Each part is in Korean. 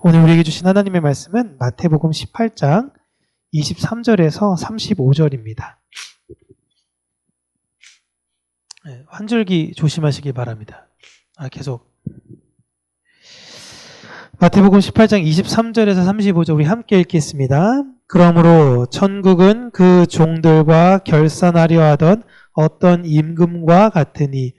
오늘 우리에게 주신 하나님의 말씀은 마태복음 18장 23절에서 35절입니다. 한 줄기 조심하시기 바랍니다. 계속. 마태복음 18장 23절에서 35절 우리 함께 읽겠습니다. 그러므로 천국은 그 종들과 결산하려 하던 어떤 임금과 같으니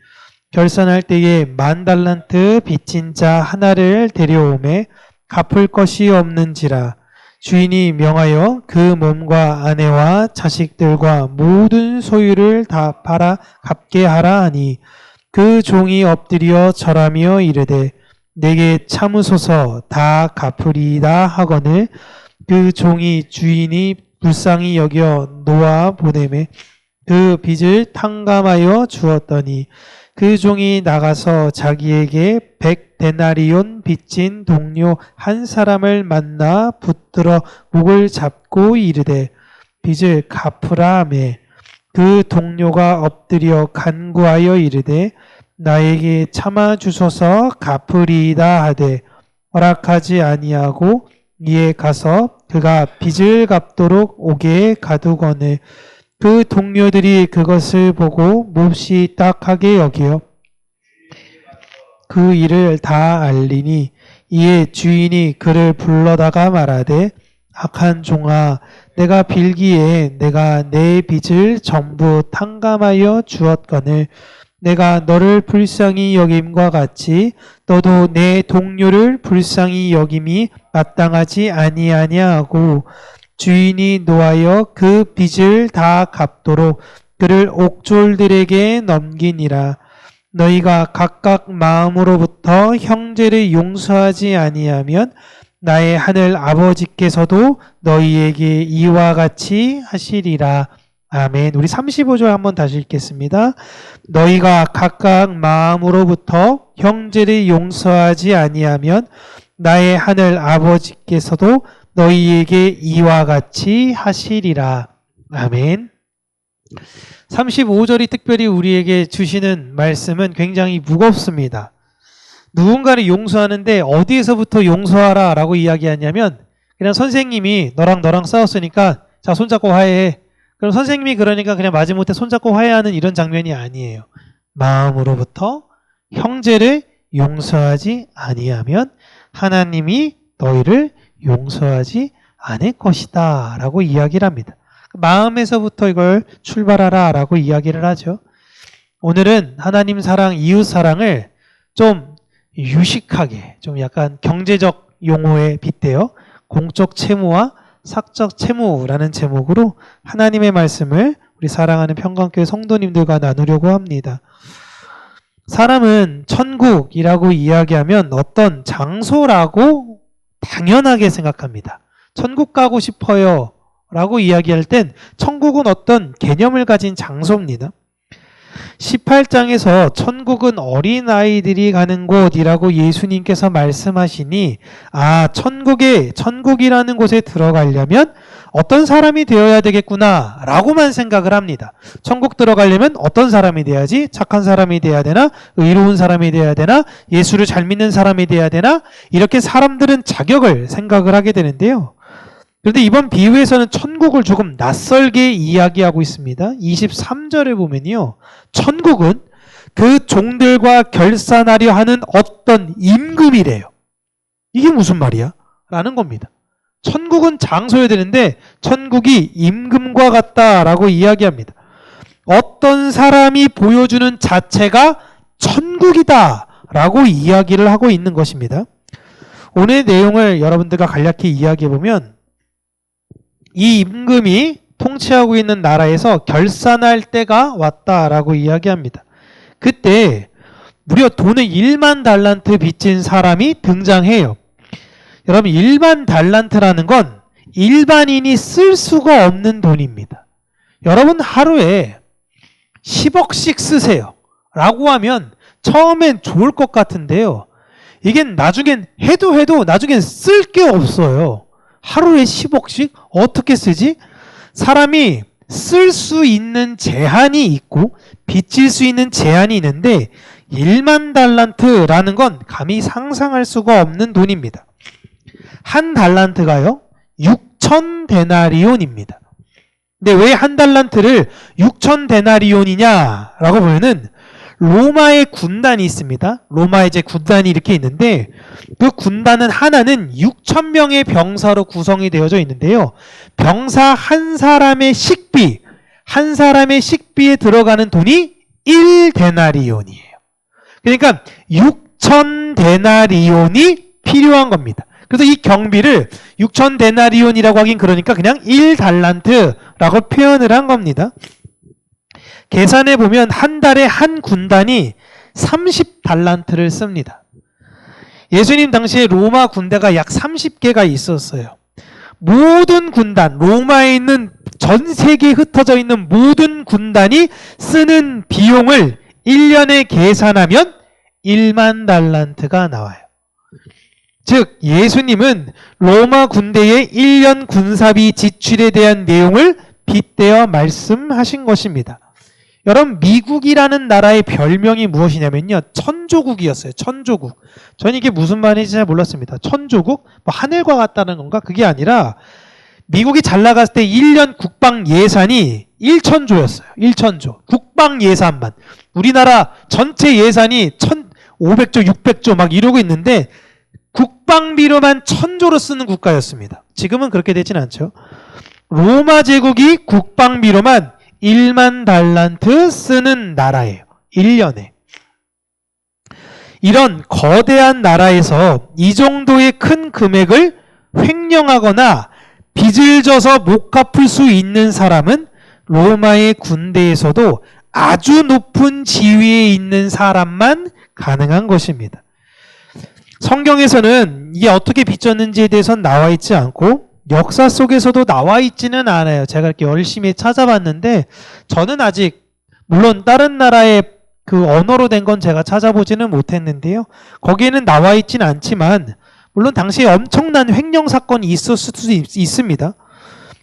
결산할 때에 10,000달란트 빚진 자 하나를 데려오매 갚을 것이 없는지라 주인이 명하여 그 몸과 아내와 자식들과 모든 소유를 다 팔아 갚게 하라 하니 그 종이 엎드려 절하며 이르되 내게 참으소서 다 갚으리이다 하거늘 그 종이 주인이 불쌍히 여겨 놓아 보내매 그 빚을 탕감하여 주었더니 그 종이 나가서 자기에게 100데나리온 빚진 동료 한 사람을 만나 붙들어 목을 잡고 이르되 빚을 갚으라 하매 그 동료가 엎드려 간구하여 이르되 나에게 참아 주소서 갚으리이다 하되 허락하지 아니하고 이에 가서 그가 빚을 갚도록 옥에 가두거늘 그 동료들이 그것을 보고 몹시 딱하게 여기어 그 일을 다 알리니 이에 주인이 그를 불러다가 말하되 악한 종아 내가 빌기에 내가 내 빚을 전부 탕감하여 주었거늘 내가 너를 불쌍히 여김과 같이 너도 내 동료를 불쌍히 여김이 마땅하지 아니하냐 하고 주인이 노하여 그 빚을 다 갚도록 그를 옥졸들에게 넘기니라. 너희가 각각 마음으로부터 형제를 용서하지 아니하면 나의 하늘 아버지께서도 너희에게 이와 같이 하시리라. 아멘. 우리 35절 한번 다시 읽겠습니다. 너희가 각각 마음으로부터 형제를 용서하지 아니하면 나의 하늘 아버지께서도 너희에게 이와 같이 하시리라. 아멘. 35절이 특별히 우리에게 주시는 말씀은 굉장히 무겁습니다. 누군가를 용서하는데 어디에서부터 용서하라 라고 이야기하냐면 그냥 선생님이 너랑 싸웠으니까 자 손잡고 화해해. 그럼 선생님이 그러니까 그냥 마지못해 손잡고 화해하는 이런 장면이 아니에요. 마음으로부터 형제를 용서하지 아니하면 하나님이 너희를 용서하지 않을 것이다 라고 이야기를 합니다. 마음에서부터 이걸 출발하라 라고 이야기를 하죠. 오늘은 하나님 사랑, 이웃 사랑을 좀 유식하게, 좀 약간 경제적 용어에 빗대어 공적 채무와 사적 채무라는 제목으로 하나님의 말씀을 우리 사랑하는 평강교회 성도님들과 나누려고 합니다. 사람은 천국이라고 이야기하면 어떤 장소라고 당연하게 생각합니다. 천국 가고 싶어요 라고 이야기할 땐 천국은 어떤 개념을 가진 장소입니다. 18장에서 천국은 어린아이들이 가는 곳이라고 예수님께서 말씀하시니 천국이라는 곳에 들어가려면 어떤 사람이 되어야 되겠구나 라고만 생각을 합니다. 천국 들어가려면 어떤 사람이 돼야지? 착한 사람이 돼야 되나? 의로운 사람이 돼야 되나? 예수를 잘 믿는 사람이 돼야 되나? 이렇게 사람들은 자격을 생각을 하게 되는데요. 그런데 이번 비유에서는 천국을 조금 낯설게 이야기하고 있습니다. 23절을 보면요. 천국은 그 종들과 결산하려 하는 어떤 임금이래요. 이게 무슨 말이야? 라는 겁니다. 천국은 장소여야 되는데 천국이 임금과 같다라고 이야기합니다. 어떤 사람이 보여주는 자체가 천국이다 라고 이야기를 하고 있는 것입니다. 오늘 내용을 여러분들과 간략히 이야기해보면 이 임금이 통치하고 있는 나라에서 결산할 때가 왔다라고 이야기합니다. 그때 무려 돈을 10,000달란트 빚진 사람이 등장해요. 여러분 10,000달란트라는 건 일반인이 쓸 수가 없는 돈입니다. 여러분 하루에 10억씩 쓰세요 라고 하면 처음엔 좋을 것 같은데요. 이게 나중엔 해도 나중엔 쓸 게 없어요. 하루에 10억씩 어떻게 쓰지? 사람이 쓸 수 있는 제한이 있고 빚질 수 있는 제한이 있는데 10,000달란트라는 건 감히 상상할 수가 없는 돈입니다. 한 달란트가요 6,000데나리온입니다. 근데 왜 한 달란트를 6,000데나리온이냐라고 보면은 로마의 군단이 있습니다. 로마의 이제 군단이 이렇게 있는데 그 군단은 하나는 6,000명의 병사로 구성이 되어져 있는데요. 병사 한 사람의 식비에 들어가는 돈이 1데나리온이에요. 그러니까 6,000데나리온이 필요한 겁니다. 그래서 이 경비를 6,000데나리온이라고 하긴 그러니까 그냥 1달란트라고 표현을 한 겁니다. 계산해 보면 한 달에 한 군단이 30달란트를 씁니다. 예수님 당시에 로마 군대가 약 30개가 있었어요. 모든 군단, 로마에 있는 전 세계에 흩어져 있는 모든 군단이 쓰는 비용을 1년에 계산하면 1만 달란트가 나와요. 즉 예수님은 로마 군대의 1년 군사비 지출에 대한 내용을 빗대어 말씀하신 것입니다. 여러분 미국이라는 나라의 별명이 무엇이냐면요. 천조국이었어요. 천조국. 저는 이게 무슨 말인지 잘 몰랐습니다. 천조국? 뭐 하늘과 같다는 건가? 그게 아니라 미국이 잘 나갔을 때 1년 국방 예산이 1천조였어요. 1천조. 국방 예산만. 우리나라 전체 예산이 1,500조, 600조 막 이러고 있는데 국방비로만 1,000조로 쓰는 국가였습니다. 지금은 그렇게 되진 않죠. 로마 제국이 국방비로만 1만 달란트 쓰는 나라예요. 1년에. 이런 거대한 나라에서 이 정도의 큰 금액을 횡령하거나 빚을 져서 못 갚을 수 있는 사람은 로마의 군대에서도 아주 높은 지위에 있는 사람만 가능한 것입니다. 성경에서는 이게 어떻게 빚졌는지에 대해서는 나와 있지 않고 역사 속에서도 나와 있지는 않아요. 제가 이렇게 열심히 찾아봤는데 저는 아직 물론 다른 나라의 그 언어로 된 건 제가 찾아보지는 못했는데요. 거기에는 나와 있진 않지만 물론 당시에 엄청난 횡령 사건이 있었을 수도 있습니다.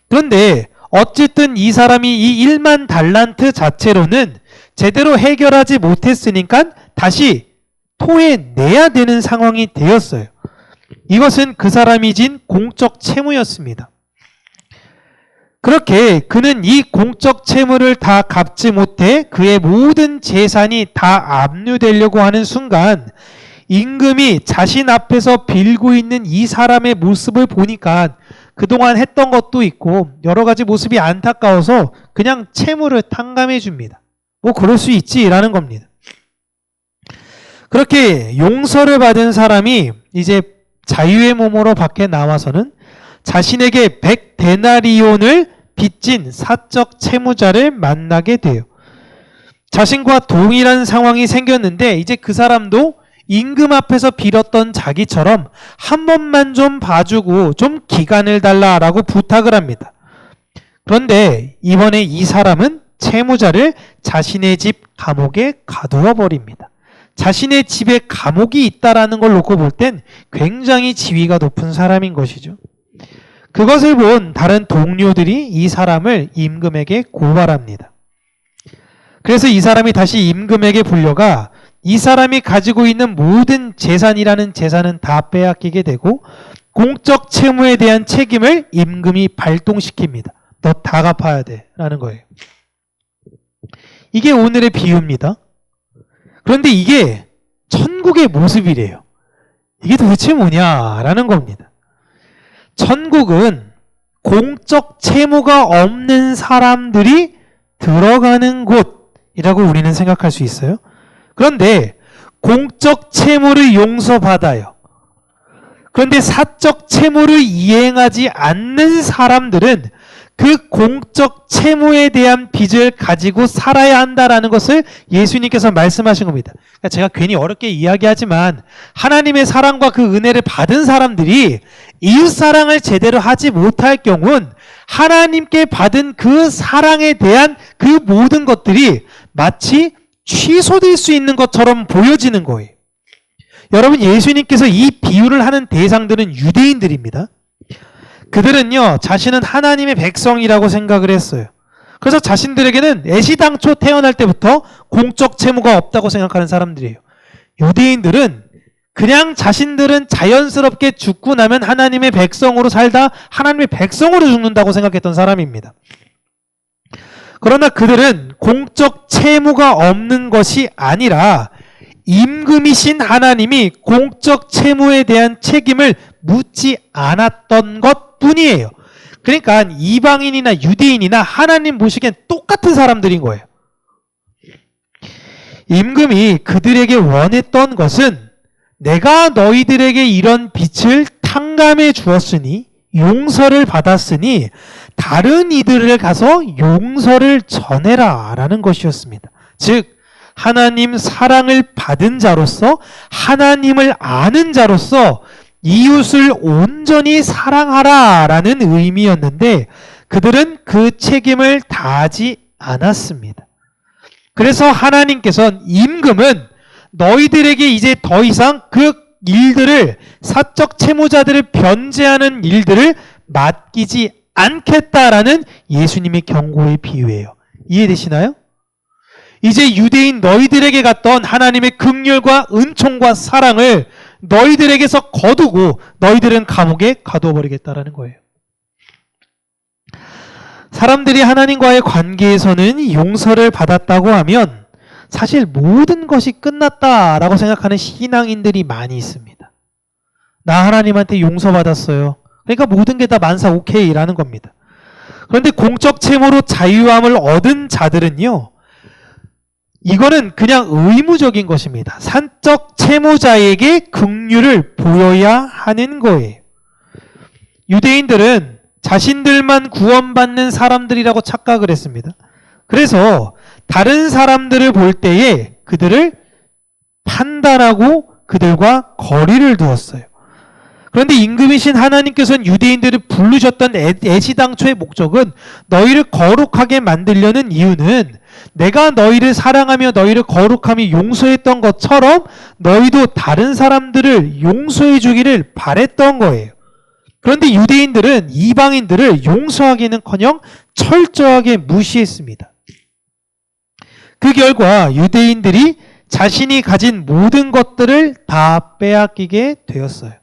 그런데 어쨌든 이 사람이 이 1만 달란트 자체로는 제대로 해결하지 못했으니까 다시 토해내야 되는 상황이 되었어요. 이것은 그 사람이 진 공적 채무였습니다. 그렇게 그는 이 공적 채무를 다 갚지 못해 그의 모든 재산이 다 압류되려고 하는 순간 임금이 자신 앞에서 빌고 있는 이 사람의 모습을 보니까 그동안 했던 것도 있고 여러 가지 모습이 안타까워서 그냥 채무를 탕감해 줍니다. 뭐 그럴 수 있지라는 겁니다. 그렇게 용서를 받은 사람이 이제 자유의 몸으로 밖에 나와서는 자신에게 100데나리온을 빚진 사적 채무자를 만나게 돼요. 자신과 동일한 상황이 생겼는데 이제 그 사람도 임금 앞에서 빌었던 자기처럼 한 번만 좀 봐주고 좀 기간을 달라라고 부탁을 합니다. 그런데 이번에 이 사람은 채무자를 자신의 집 감옥에 가두어 버립니다. 자신의 집에 감옥이 있다라는 걸 놓고 볼 땐 굉장히 지위가 높은 사람인 것이죠. 그것을 본 다른 동료들이 이 사람을 임금에게 고발합니다. 그래서 이 사람이 다시 임금에게 불려가 이 사람이 가지고 있는 모든 재산이라는 재산은 다 빼앗기게 되고 공적 채무에 대한 책임을 임금이 발동시킵니다. 너 다 갚아야 돼 라는 거예요. 이게 오늘의 비유입니다. 그런데 이게 천국의 모습이래요. 이게 도대체 뭐냐라는 겁니다. 천국은 공적 채무가 없는 사람들이 들어가는 곳이라고 우리는 생각할 수 있어요. 그런데 공적 채무를 용서받아요. 그런데 사적 채무를 이행하지 않는 사람들은 그 공적 채무에 대한 빚을 가지고 살아야 한다라는 것을 예수님께서 말씀하신 겁니다. 그러니까 제가 괜히 어렵게 이야기하지만 하나님의 사랑과 그 은혜를 받은 사람들이 이웃사랑을 제대로 하지 못할 경우는 하나님께 받은 그 사랑에 대한 그 모든 것들이 마치 취소될 수 있는 것처럼 보여지는 거예요. 여러분, 예수님께서 이 비유를 하는 대상들은 유대인들입니다. 그들은요, 자신은 하나님의 백성이라고 생각을 했어요. 그래서 자신들에게는 애시당초 태어날 때부터 공적 채무가 없다고 생각하는 사람들이에요. 유대인들은 그냥 자신들은 자연스럽게 죽고 나면 하나님의 백성으로 살다 하나님의 백성으로 죽는다고 생각했던 사람입니다. 그러나 그들은 공적 채무가 없는 것이 아니라 임금이신 하나님이 공적 채무에 대한 책임을 묻지 않았던 것 뿐이에요. 그러니까 이방인이나 유대인이나 하나님 보시기엔 똑같은 사람들인 거예요. 임금이 그들에게 원했던 것은 내가 너희들에게 이런 빚을 탕감해 주었으니 용서를 받았으니 다른 이들을 가서 용서를 전해라 라는 것이었습니다. 즉 하나님 사랑을 받은 자로서 하나님을 아는 자로서 이웃을 온전히 사랑하라 라는 의미였는데 그들은 그 책임을 다하지 않았습니다. 그래서 하나님께서는 임금은 너희들에게 이제 더 이상 그 일들을 사적 채무자들을 변제하는 일들을 맡기지 않겠다라는 예수님의 경고의 비유예요. 이해되시나요? 이제 유대인 너희들에게 갔던 하나님의 긍휼과 은총과 사랑을 너희들에게서 거두고 너희들은 감옥에 가둬버리겠다라는 거예요. 사람들이 하나님과의 관계에서는 용서를 받았다고 하면 사실 모든 것이 끝났다라고 생각하는 신앙인들이 많이 있습니다. 나 하나님한테 용서받았어요. 그러니까 모든 게 다 만사 오케이라는 겁니다. 그런데 공적 채무로 자유함을 얻은 자들은요, 이거는 그냥 의무적인 것입니다. 산적 채무자에게 긍휼을 보여야 하는 거예요. 유대인들은 자신들만 구원받는 사람들이라고 착각을 했습니다. 그래서 다른 사람들을 볼 때에 그들을 판단하고 그들과 거리를 두었어요. 그런데 임금이신 하나님께서는 유대인들을 부르셨던 애시당초의 목적은 너희를 거룩하게 만들려는 이유는 내가 너희를 사랑하며 너희를 거룩하며 용서했던 것처럼 너희도 다른 사람들을 용서해 주기를 바랬던 거예요. 그런데 유대인들은 이방인들을 용서하기는커녕 철저하게 무시했습니다. 그 결과 유대인들이 자신이 가진 모든 것들을 다 빼앗기게 되었어요.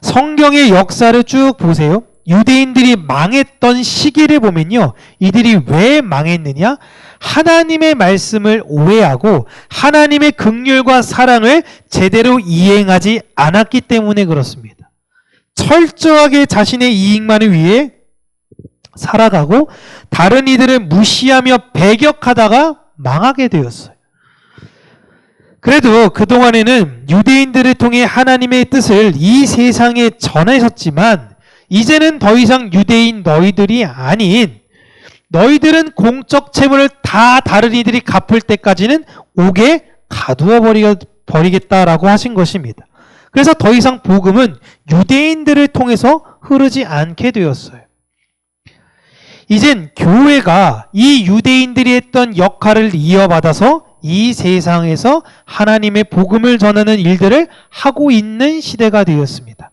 성경의 역사를 쭉 보세요. 유대인들이 망했던 시기를 보면요, 이들이 왜 망했느냐? 하나님의 말씀을 오해하고 하나님의 긍휼과 사랑을 제대로 이행하지 않았기 때문에 그렇습니다. 철저하게 자신의 이익만을 위해 살아가고 다른 이들을 무시하며 배격하다가 망하게 되었어요. 그래도 그동안에는 유대인들을 통해 하나님의 뜻을 이 세상에 전하셨지만 이제는 더 이상 유대인 너희들이 아닌 너희들은 공적 채무를 다 다른 이들이 갚을 때까지는 옥에 가두어 버리겠다라고 하신 것입니다. 그래서 더 이상 복음은 유대인들을 통해서 흐르지 않게 되었어요. 이젠 교회가 이 유대인들이 했던 역할을 이어받아서 이 세상에서 하나님의 복음을 전하는 일들을 하고 있는 시대가 되었습니다.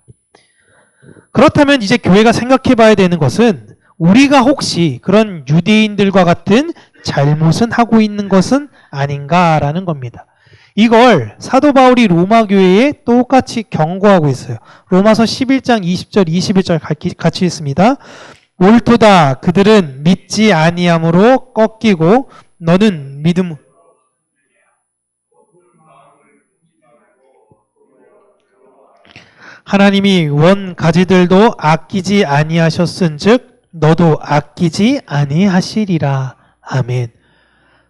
그렇다면 이제 교회가 생각해 봐야 되는 것은 우리가 혹시 그런 유대인들과 같은 잘못은 하고 있는 것은 아닌가라는 겁니다. 이걸 사도 바울이 로마 교회에 똑같이 경고하고 있어요. 로마서 11장 20절 21절 같이 있습니다. 옳도다 그들은 믿지 아니함으로 꺾이고 너는 믿음 하나님이 원 가지들도 아끼지 아니하셨은즉 너도 아끼지 아니하시리라. 아멘.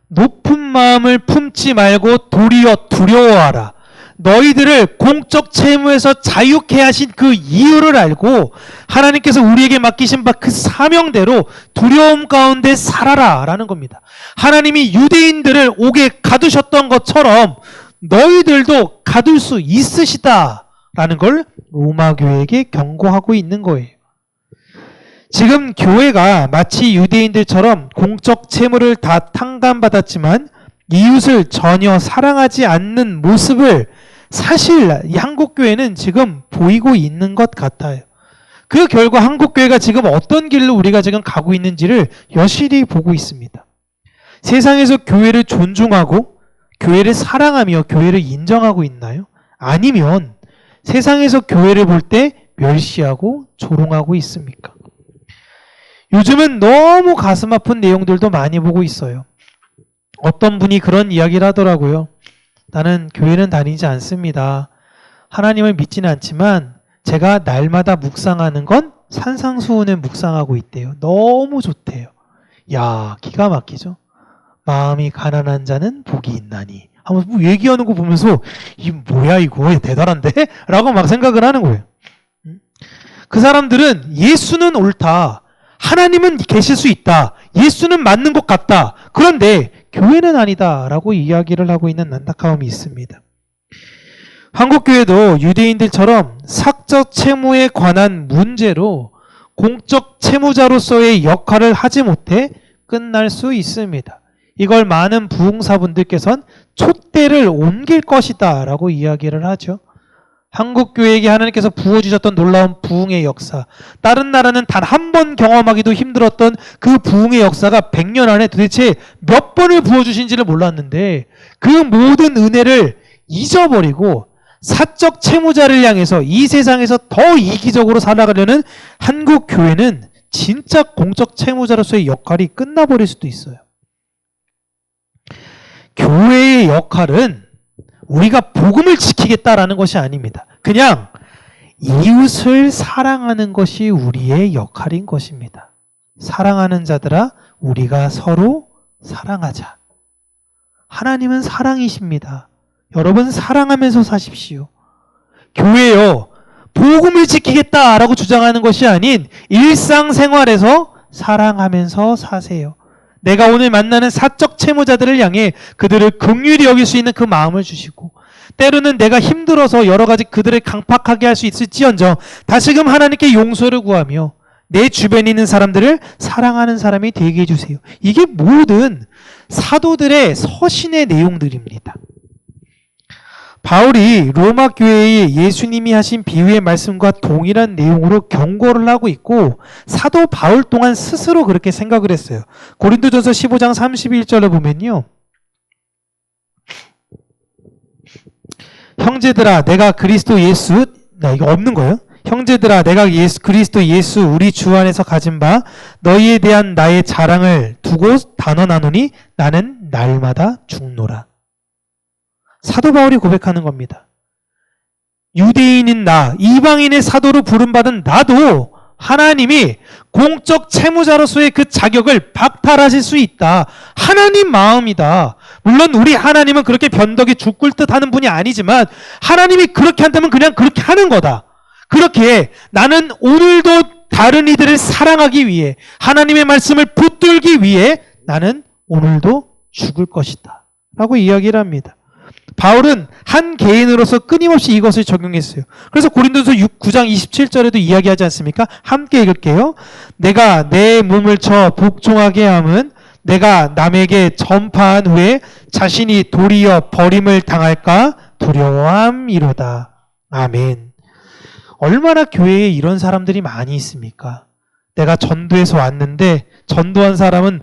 높은 마음을 품지 말고 도리어 두려워하라. 너희들을 공적 채무에서 자유케 하신 그 이유를 알고 하나님께서 우리에게 맡기신 바 그 사명대로 두려움 가운데 살아라 라는 겁니다. 하나님이 유대인들을 옥에 가두셨던 것처럼 너희들도 가둘 수 있으시다 라는 걸 로마 교회에게 경고하고 있는 거예요. 지금 교회가 마치 유대인들처럼 공적 채무를 다 탕감받았지만 이웃을 전혀 사랑하지 않는 모습을 사실 이 한국교회는 지금 보이고 있는 것 같아요. 그 결과 한국교회가 지금 어떤 길로 우리가 지금 가고 있는지를 여실히 보고 있습니다. 세상에서 교회를 존중하고 교회를 사랑하며 교회를 인정하고 있나요? 아니면 세상에서 교회를 볼 때 멸시하고 조롱하고 있습니까? 요즘은 너무 가슴 아픈 내용들도 많이 보고 있어요. 어떤 분이 그런 이야기를 하더라고요. 나는 교회는 다니지 않습니다. 하나님을 믿지는 않지만 제가 날마다 묵상하는 건 산상수훈을 묵상하고 있대요. 너무 좋대요. 야, 기가 막히죠? 마음이 가난한 자는 복이 있나니. 한번 뭐 얘기하는 거 보면서 이 뭐야 이거 대단한데? 라고 막 생각을 하는 거예요. 그 사람들은 예수는 옳다. 하나님은 계실 수 있다. 예수는 맞는 것 같다. 그런데 교회는 아니다. 라고 이야기를 하고 있는 안타까움이 있습니다. 한국교회도 유대인들처럼 사적 채무에 관한 문제로 공적 채무자로서의 역할을 하지 못해 끝날 수 있습니다. 이걸 많은 부흥사분들께서는 촛대를 옮길 것이다 라고 이야기를 하죠. 한국교회에게 하나님께서 부어주셨던 놀라운 부흥의 역사, 다른 나라는 단 한 번 경험하기도 힘들었던 그 부흥의 역사가 100년 안에 도대체 몇 번을 부어주신지를 몰랐는데 그 모든 은혜를 잊어버리고 사적 채무자를 향해서 이 세상에서 더 이기적으로 살아가려는 한국교회는 진짜 공적 채무자로서의 역할이 끝나버릴 수도 있어요. 교회의 역할은 우리가 복음을 지키겠다라는 것이 아닙니다. 그냥 이웃을 사랑하는 것이 우리의 역할인 것입니다. 사랑하는 자들아, 우리가 서로 사랑하자. 하나님은 사랑이십니다. 여러분 사랑하면서 사십시오. 교회요, 복음을 지키겠다라고 주장하는 것이 아닌 일상생활에서 사랑하면서 사세요. 내가 오늘 만나는 사적 채무자들을 향해 그들을 긍휼히 여길 수 있는 그 마음을 주시고, 때로는 내가 힘들어서 여러 가지 그들을 강팍하게 할 수 있을지언정 다시금 하나님께 용서를 구하며 내 주변에 있는 사람들을 사랑하는 사람이 되게 해주세요. 이게 모든 사도들의 서신의 내용들입니다. 바울이 로마 교회에 예수님이 하신 비유의 말씀과 동일한 내용으로 경고를 하고 있고 사도 바울 또한 스스로 그렇게 생각을 했어요. 고린도전서 15장 31절을 보면요. 형제들아 내가 그리스도 예수, 이거 없는 거예요. 형제들아 내가 그리스도 예수 우리 주 안에서 가진 바 너희에 대한 나의 자랑을 두고 단언하노니 나는 날마다 죽노라. 사도 바울이 고백하는 겁니다. 유대인인 나, 이방인의 사도로 부름받은 나도 하나님이 공적 채무자로서의 그 자격을 박탈하실 수 있다. 하나님 마음이다. 물론 우리 하나님은 그렇게 변덕이 죽을 듯 하는 분이 아니지만 하나님이 그렇게 한다면 그냥 그렇게 하는 거다. 그렇게 나는 오늘도 다른 이들을 사랑하기 위해 하나님의 말씀을 붙들기 위해 나는 오늘도 죽을 것이다. 라고 이야기를 합니다. 바울은 한 개인으로서 끊임없이 이것을 적용했어요. 그래서 고린도서 9장 27절에도 이야기하지 않습니까? 함께 읽을게요. 내가 내 몸을 쳐 복종하게 함은 내가 남에게 전파한 후에 자신이 도리어 버림을 당할까 두려워함이로다. 아멘. 얼마나 교회에 이런 사람들이 많이 있습니까? 내가 전도해서 왔는데 전도한 사람은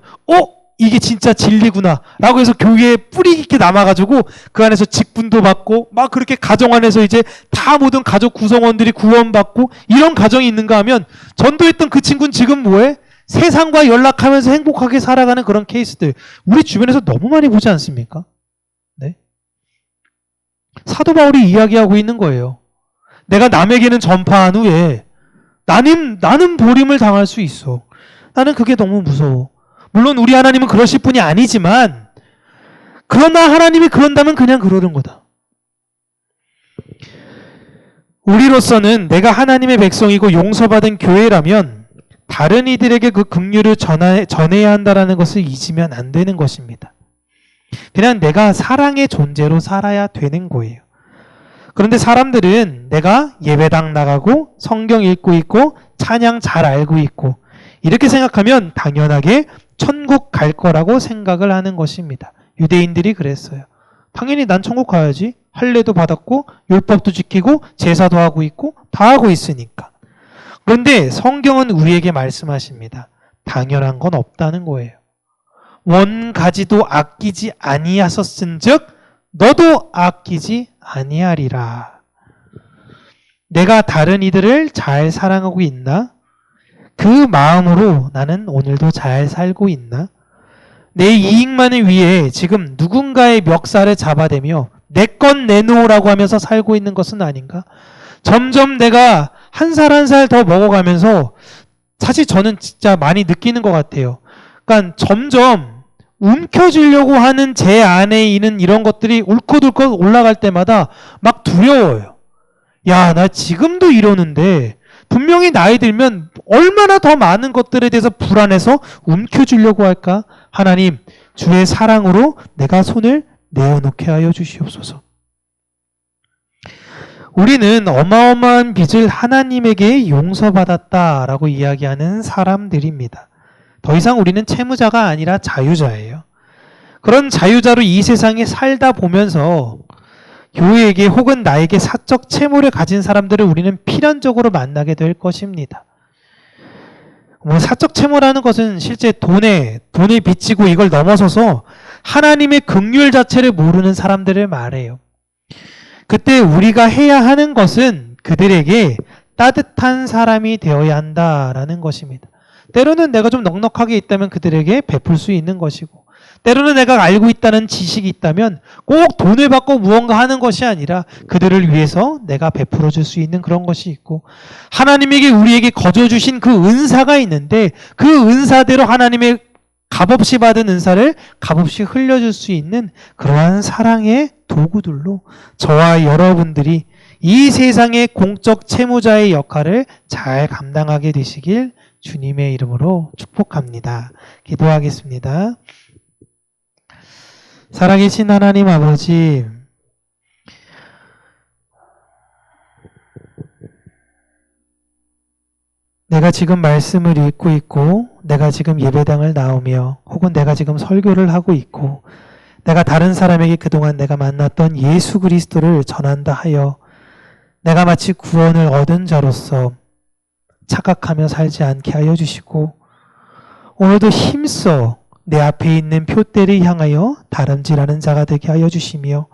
이게 진짜 진리구나 라고 해서 교회에 뿌리 깊게 남아가지고 그 안에서 직분도 받고 막 그렇게 가정 안에서 이제 다 모든 가족 구성원들이 구원받고 이런 가정이 있는가 하면 전도했던 그 친구는 지금 뭐해? 세상과 연락하면서 행복하게 살아가는 그런 케이스들 우리 주변에서 너무 많이 보지 않습니까? 네? 사도 바울이 이야기하고 있는 거예요. 내가 남에게는 전파한 후에 나는 버림을 당할 수 있어. 나는 그게 너무 무서워. 물론 우리 하나님은 그러실 분이 아니지만 그러나 하나님이 그런다면 그냥 그러는 거다. 우리로서는 내가 하나님의 백성이고 용서받은 교회라면 다른 이들에게 그 긍휼을 전해야 한다는 것을 잊으면 안 되는 것입니다. 그냥 내가 사랑의 존재로 살아야 되는 거예요. 그런데 사람들은 내가 예배당 나가고 성경 읽고 있고 찬양 잘 알고 있고 이렇게 생각하면 당연하게 천국 갈 거라고 생각을 하는 것입니다. 유대인들이 그랬어요. 당연히 난 천국 가야지. 할례도 받았고 율법도 지키고 제사도 하고 있고 다 하고 있으니까. 그런데 성경은 우리에게 말씀하십니다. 당연한 건 없다는 거예요. 원 가지도 아끼지 아니하셨은즉 너도 아끼지 아니하리라. 내가 다른 이들을 잘 사랑하고 있나? 그 마음으로 나는 오늘도 잘 살고 있나? 내 이익만을 위해 지금 누군가의 멱살을 잡아대며 내 건 내놓으라고 하면서 살고 있는 것은 아닌가? 점점 내가 한 살 한 살 더 먹어가면서 사실 저는 진짜 많이 느끼는 것 같아요. 그러니까 점점 움켜쥐려고 하는 제 안에 있는 이런 것들이 울컥울컥 올라갈 때마다 막 두려워요. 야, 나 지금도 이러는데 분명히 나이 들면 얼마나 더 많은 것들에 대해서 불안해서 움켜쥐려고 할까? 하나님, 주의 사랑으로 내가 손을 내어놓게 하여 주시옵소서. 우리는 어마어마한 빚을 하나님에게 용서받았다라고 이야기하는 사람들입니다. 더 이상 우리는 채무자가 아니라 자유자예요. 그런 자유자로 이 세상에 살다 보면서 교회에게 혹은 나에게 사적 채무를 가진 사람들을 우리는 필연적으로 만나게 될 것입니다. 사적 채무라는 것은 실제 돈을 빚지고 이걸 넘어서서 하나님의 긍휼 자체를 모르는 사람들을 말해요. 그때 우리가 해야 하는 것은 그들에게 따뜻한 사람이 되어야 한다라는 것입니다. 때로는 내가 좀 넉넉하게 있다면 그들에게 베풀 수 있는 것이고, 때로는 내가 알고 있다는 지식이 있다면 꼭 돈을 받고 무언가 하는 것이 아니라 그들을 위해서 내가 베풀어 줄 수 있는 그런 것이 있고, 하나님에게 우리에게 거저 주신 그 은사가 있는데 그 은사대로 하나님의 값없이 받은 은사를 값없이 흘려줄 수 있는 그러한 사랑의 도구들로 저와 여러분들이 이 세상의 공적 채무자의 역할을 잘 감당하게 되시길 주님의 이름으로 축복합니다. 기도하겠습니다. 살아계신 하나님 아버지, 내가 지금 말씀을 읽고 있고, 내가 지금 예배당을 나오며, 혹은 내가 지금 설교를 하고 있고, 내가 다른 사람에게 그동안 내가 만났던 예수 그리스도를 전한다 하여 내가 마치 구원을 얻은 자로서 착각하며 살지 않게 하여 주시고, 오늘도 힘써 내 앞에 있는 표대를 향하여 다름질하는 자가 되게 하여 주시며,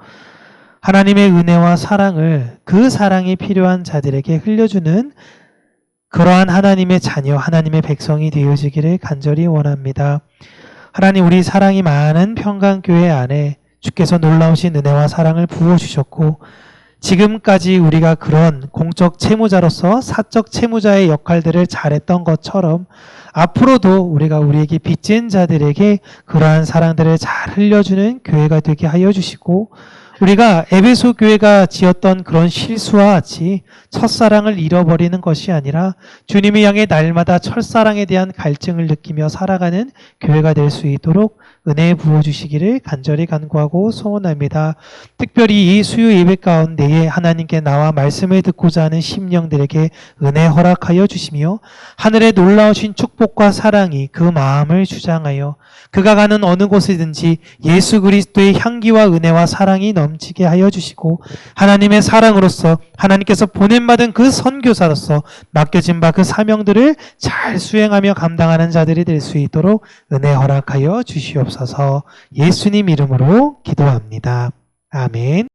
하나님의 은혜와 사랑을 그 사랑이 필요한 자들에게 흘려주는 그러한 하나님의 자녀, 하나님의 백성이 되어지기를 간절히 원합니다. 하나님, 우리 사랑이 많은 평강교회 안에 주께서 놀라우신 은혜와 사랑을 부어주셨고, 지금까지 우리가 그런 공적 채무자로서 사적 채무자의 역할들을 잘했던 것처럼 앞으로도 우리가 우리에게 빚진 자들에게 그러한 사랑들을 잘 흘려주는 교회가 되게 하여 주시고, 우리가 에베소 교회가 지었던 그런 실수와 같이 첫사랑을 잃어버리는 것이 아니라 주님을 향해 날마다 첫사랑에 대한 갈증을 느끼며 살아가는 교회가 될 수 있도록 은혜 부어주시기를 간절히 간구하고 소원합니다. 특별히 이 수요 예배 가운데에 하나님께 나와 말씀을 듣고자 하는 심령들에게 은혜 허락하여 주시며, 하늘의 놀라우신 축복과 사랑이 그 마음을 주장하여 그가 가는 어느 곳이든지 예수 그리스도의 향기와 은혜와 사랑이 넘치게 하여 주시고, 하나님의 사랑으로서 하나님께서 보냄받은 그 선교사로서 맡겨진 바 그 사명들을 잘 수행하며 감당하는 자들이 될 수 있도록 은혜 허락하여 주시옵소서. 예수님 이름으로 기도합니다. 아멘.